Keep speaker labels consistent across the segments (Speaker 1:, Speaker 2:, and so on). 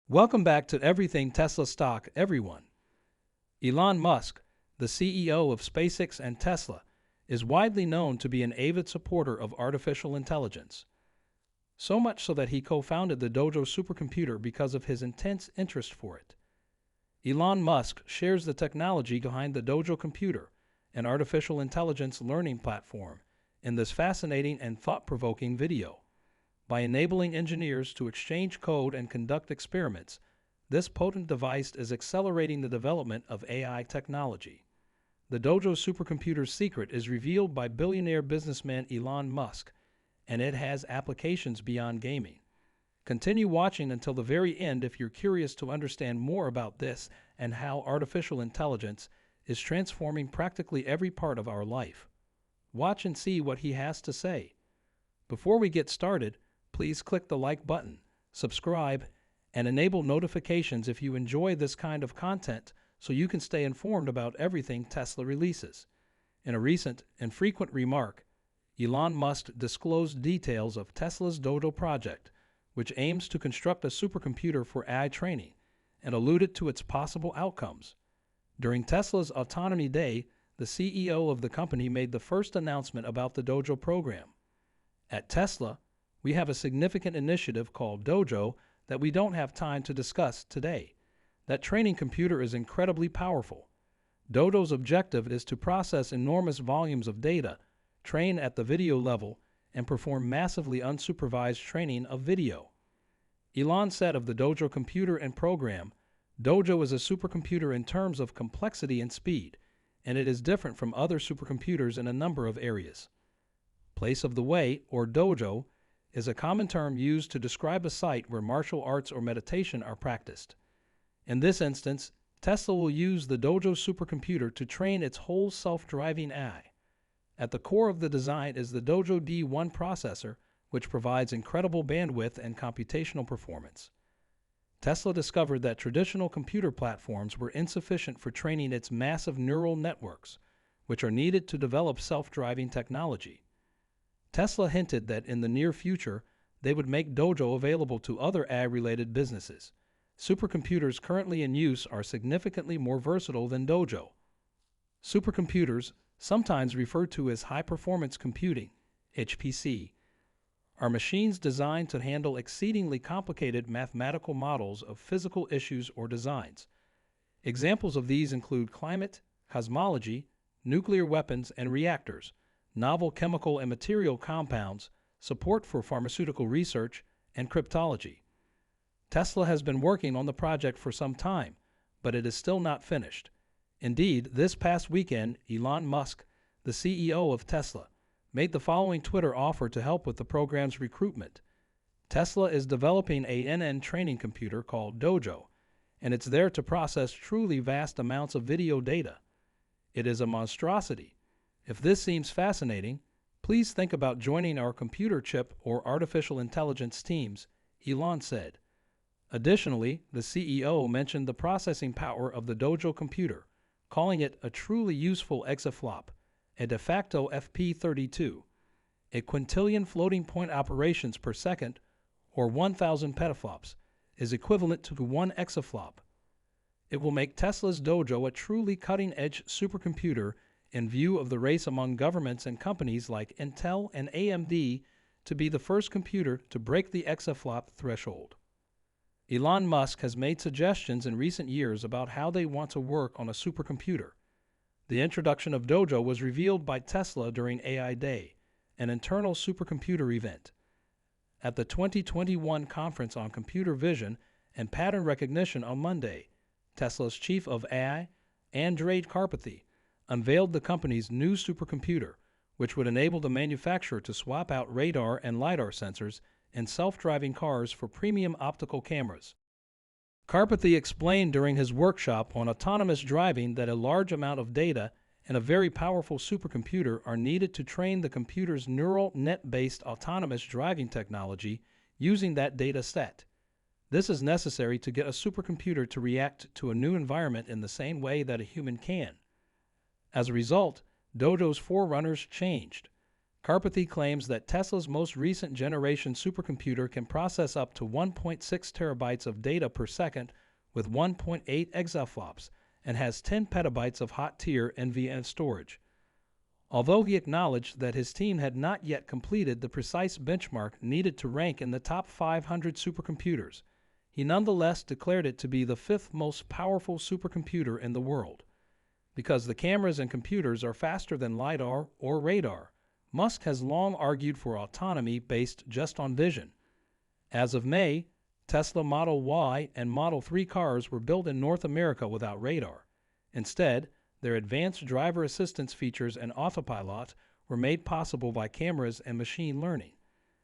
Speaker 1: Welcome back to Everything Tesla Stock, everyone. Elon Musk, the CEO of SpaceX and Tesla, is widely known to be an avid supporter of artificial intelligence. So much so that he co-founded the Dojo supercomputer because of his intense interest for it. Elon Musk shares the technology behind the Dojo computer, an artificial intelligence learning platform, in this fascinating and thought-provoking video. By enabling engineers to exchange code and conduct experiments, this potent device is accelerating the development of AI technology. The Dojo supercomputer's secret is revealed by billionaire businessman Elon Musk, and it has applications beyond gaming. Continue watching until the very end if you're curious to understand more about this and how artificial intelligence is transforming practically every part of our life. Watch and see what he has to say. Before we get started, please click the like button, subscribe, and enable notifications if you enjoy this kind of content so you can stay informed about everything Tesla releases. In a recent and frequent remark, Elon Musk disclosed details of Tesla's Dojo project, which aims to construct a supercomputer for AI training, and alluded to its possible outcomes. During Tesla's Autonomy Day, the CEO of the company made the first announcement about the Dojo program. At Tesla, we have a significant initiative called Dojo that we don't have time to discuss today. That training computer is incredibly powerful. Dojo's objective is to process enormous volumes of data, train at the video level, and perform massively unsupervised training of video. Elon said of the Dojo computer and program, Dojo is a supercomputer in terms of complexity and speed, and it is different from other supercomputers in a number of areas. Place of the way, or dojo, is a common term used to describe a site where martial arts or meditation are practiced. In this instance, Tesla will use the Dojo supercomputer to train its whole self-driving AI. At the core of the design is the Dojo D1 processor, which provides incredible bandwidth and computational performance. Tesla discovered that traditional computer platforms were insufficient for training its massive neural networks, which are needed to develop self-driving technology. Tesla hinted that in the near future, they would make Dojo available to other AI-related businesses. Supercomputers currently in use are significantly more versatile than Dojo. Supercomputers, sometimes referred to as high-performance computing, HPC, are machines designed to handle exceedingly complicated mathematical models of physical issues or designs. Examples of these include climate, cosmology, nuclear weapons and reactors, novel chemical and material compounds, support for pharmaceutical research, and cryptology. Tesla has been working on the project for some time, but it is still not finished. Indeed, this past weekend, Elon Musk, the CEO of Tesla, made the following Twitter offer to help with the program's recruitment. Tesla is developing a NN training computer called Dojo, and it's there to process truly vast amounts of video data. It is a monstrosity. If this seems fascinating, please think about joining our computer chip or artificial intelligence teams, Elon said. Additionally, the CEO mentioned the processing power of the Dojo computer, calling it a truly useful exaflop, a de facto FP32, a quintillion floating point operations per second, or 1,000 petaflops, is equivalent to 1 exaflop. It will make Tesla's Dojo a truly cutting-edge supercomputer in view of the race among governments and companies like Intel and AMD to be the first computer to break the exaflop threshold. Elon Musk has made suggestions in recent years about how they want to work on a supercomputer. The introduction of Dojo was revealed by Tesla during AI Day, an internal supercomputer event. At the 2021 Conference on Computer Vision and Pattern Recognition on Monday, Tesla's chief of AI, Andrej Karpathy, unveiled the company's new supercomputer, which would enable the manufacturer to swap out radar and LiDAR sensors in self-driving cars for premium optical cameras. Karpathy explained during his workshop on autonomous driving that a large amount of data and a very powerful supercomputer are needed to train the computer's neural net-based autonomous driving technology using that data set. This is necessary to get a supercomputer to react to a new environment in the same way that a human can. As a result, Dojo's forerunners changed. Karpathy claims that Tesla's most recent generation supercomputer can process up to 1.6 terabytes of data per second with 1.8 exaflops and has 10 petabytes of hot-tier NVMe storage. Although he acknowledged that his team had not yet completed the precise benchmark needed to rank in the top 500 supercomputers, he nonetheless declared it to be the fifth most powerful supercomputer in the world. Because the cameras and computers are faster than LiDAR or radar, Musk has long argued for autonomy based just on vision. As of May, Tesla Model Y and Model 3 cars were built in North America without radar. Instead, their advanced driver assistance features and autopilot were made possible by cameras and machine learning.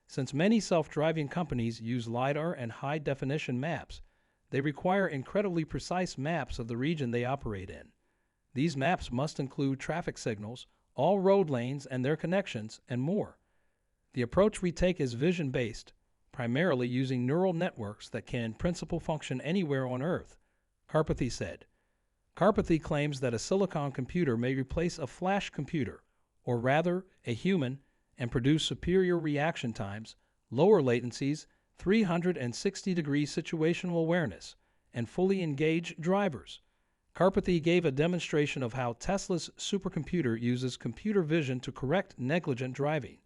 Speaker 1: Since many self-driving companies use LiDAR and high-definition maps, they require incredibly precise maps of the region they operate in. These maps must include traffic signals, all road lanes and their connections, and more. The approach we take is vision-based, primarily using neural networks that can in principle function anywhere on Earth, Karpathy said. Karpathy claims that a silicon computer may replace a flash computer, or rather, a human, and produce superior reaction times, lower latencies, 360-degree situational awareness, and fully engaged drivers. Karpathy gave a demonstration of how Tesla's supercomputer uses computer vision to correct negligent driving.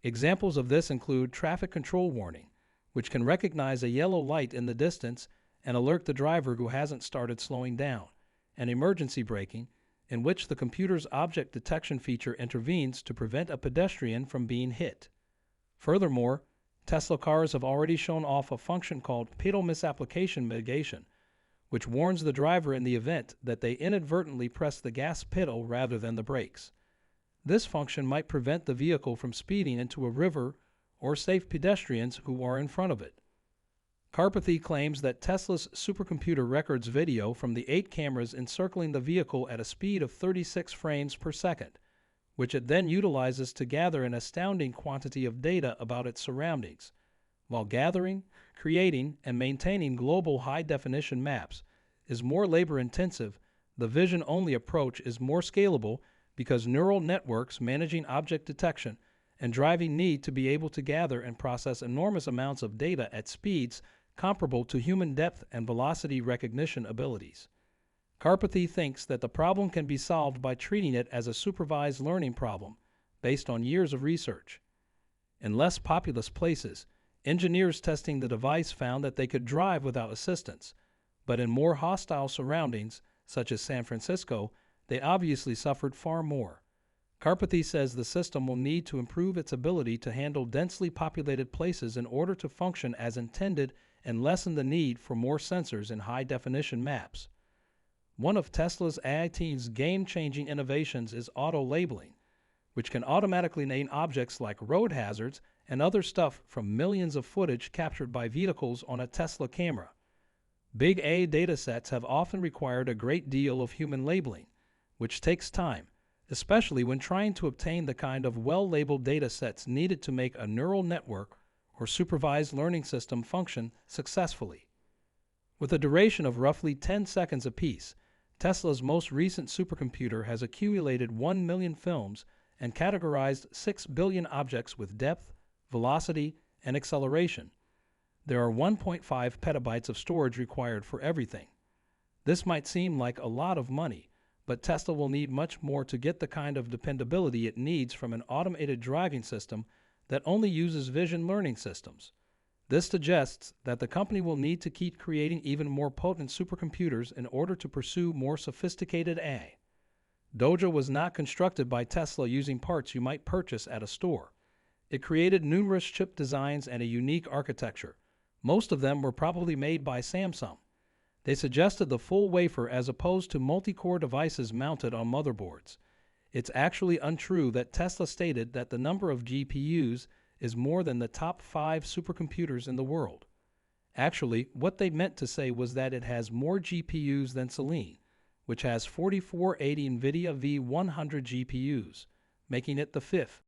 Speaker 1: Examples of this include traffic control warning, which can recognize a yellow light in the distance and alert the driver who hasn't started slowing down, and emergency braking, in which the computer's object detection feature intervenes to prevent a pedestrian from being hit. Furthermore, Tesla cars have already shown off a function called pedal misapplication mitigation, which warns the driver in the event that they inadvertently press the gas pedal rather than the brakes. This function might prevent the vehicle from speeding into a river or save pedestrians who are in front of it. Karpathy claims that Tesla's supercomputer records video from the 8 cameras encircling the vehicle at a speed of 36 frames per second, which it then utilizes to gather an astounding quantity of data about its surroundings. While gathering, creating, and maintaining global high-definition maps is more labor-intensive, the vision-only approach is more scalable because neural networks managing object detection and driving need to be able to gather and process enormous amounts of data at speeds comparable to human depth and velocity recognition abilities. Karpathy thinks that the problem can be solved by treating it as a supervised learning problem based on years of research. In less populous places, engineers testing the device found that they could drive without assistance, but in more hostile surroundings, such as San Francisco, they obviously suffered far more. Karpathy says the system will need to improve its ability to handle densely populated places in order to function as intended and lessen the need for more sensors in high-definition maps. One of Tesla's AI team's game-changing innovations is auto-labeling, which can automatically name objects like road hazards and other stuff from millions of footage captured by vehicles on a Tesla camera. Big A datasets have often required a great deal of human labeling, which takes time, especially when trying to obtain the kind of well-labeled datasets needed to make a neural network or supervised learning system function successfully. With a duration of roughly 10 seconds apiece, Tesla's most recent supercomputer has accumulated 1 million films and categorized 6 billion objects with depth, velocity, and acceleration. There are 1.5 petabytes of storage required for everything. This might seem like a lot of money, but Tesla will need much more to get the kind of dependability it needs from an automated driving system that only uses vision learning systems. This suggests that the company will need to keep creating even more potent supercomputers in order to pursue more sophisticated AI. Dojo was not constructed by Tesla using parts you might purchase at a store. It created numerous chip designs and a unique architecture. Most of them were probably made by Samsung. They suggested the full wafer as opposed to multi-core devices mounted on motherboards. It's actually untrue that Tesla stated that the number of GPUs is more than the top 5 supercomputers in the world. Actually, what they meant to say was that it has more GPUs than Selene, which has 4480 NVIDIA V100 GPUs, making it the 5th